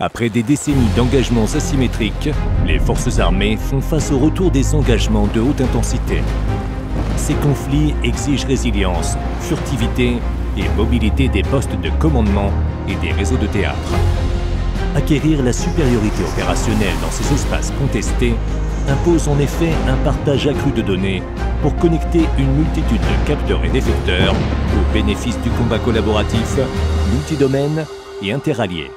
Après des décennies d'engagements asymétriques, les forces armées font face au retour des engagements de haute intensité. Ces conflits exigent résilience, furtivité et mobilité des postes de commandement et des réseaux de théâtre. Acquérir la supériorité opérationnelle dans ces espaces contestés impose en effet un partage accru de données pour connecter une multitude de capteurs et d'effecteurs au bénéfice du combat collaboratif, multidomaine et interallié.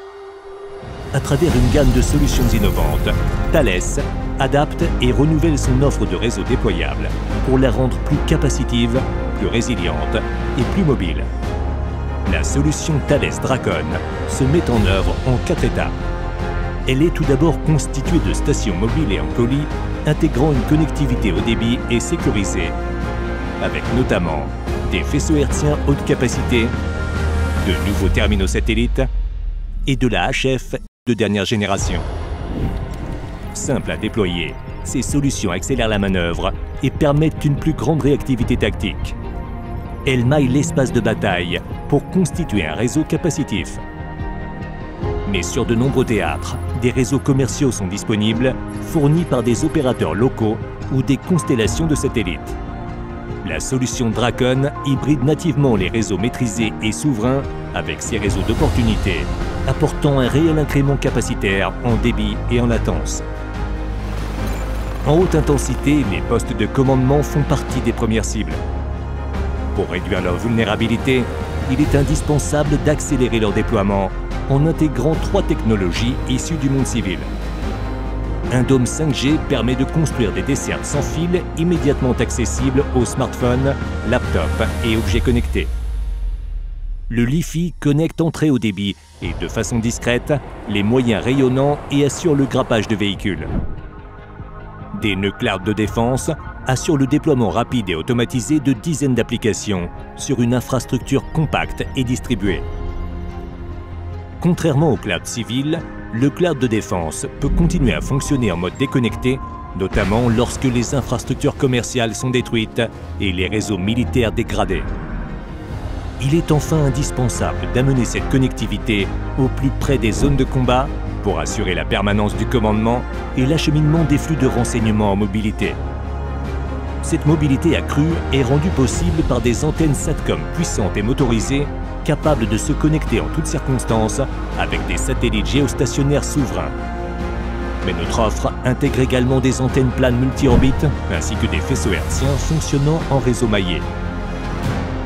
À travers une gamme de solutions innovantes, Thales adapte et renouvelle son offre de réseau déployable pour la rendre plus capacitive, plus résiliente et plus mobile. La solution Thales Dracon se met en œuvre en 4 étapes. Elle est tout d'abord constituée de stations mobiles et en colis, intégrant une connectivité haut débit et sécurisée, avec notamment des faisceaux hertziens haute capacité, de nouveaux terminaux satellites et de la HF de dernière génération. Simple à déployer, ces solutions accélèrent la manœuvre et permettent une plus grande réactivité tactique. Elles maillent l'espace de bataille pour constituer un réseau capacitif. Mais sur de nombreux théâtres, des réseaux commerciaux sont disponibles, fournis par des opérateurs locaux ou des constellations de satellites. La solution Dracon hybride nativement les réseaux maîtrisés et souverains avec ces réseaux d'opportunité, apportant un réel incrément capacitaire en débit et en latence. En haute intensité, les postes de commandement font partie des premières cibles. Pour réduire leur vulnérabilité, il est indispensable d'accélérer leur déploiement en intégrant 3 technologies issues du monde civil. Un dôme 5G permet de construire des dessertes sans fil immédiatement accessibles aux smartphones, laptops et objets connectés. Le Li-Fi connecte en très haut débit et de façon discrète les moyens rayonnants et assure le grappage de véhicules. Des nœuds cloud de défense assurent le déploiement rapide et automatisé de dizaines d'applications sur une infrastructure compacte et distribuée. Contrairement au cloud civil, le cloud de défense peut continuer à fonctionner en mode déconnecté, notamment lorsque les infrastructures commerciales sont détruites et les réseaux militaires dégradés. Il est enfin indispensable d'amener cette connectivité au plus près des zones de combat pour assurer la permanence du commandement et l'acheminement des flux de renseignements en mobilité. Cette mobilité accrue est rendue possible par des antennes SATCOM puissantes et motorisées capables de se connecter en toutes circonstances avec des satellites géostationnaires souverains. Mais notre offre intègre également des antennes planes multi-orbites ainsi que des faisceaux hertziens fonctionnant en réseau maillé.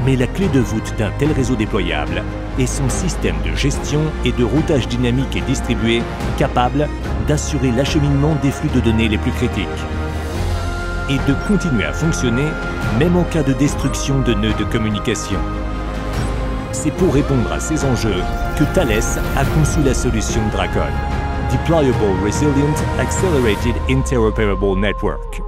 Mais la clé de voûte d'un tel réseau déployable est son système de gestion et de routage dynamique et distribué capable d'assurer l'acheminement des flux de données les plus critiques et de continuer à fonctionner même en cas de destruction de nœuds de communication. C'est pour répondre à ces enjeux que Thales a conçu la solution Dracon, Deployable Resilient Accelerated Interoperable Network.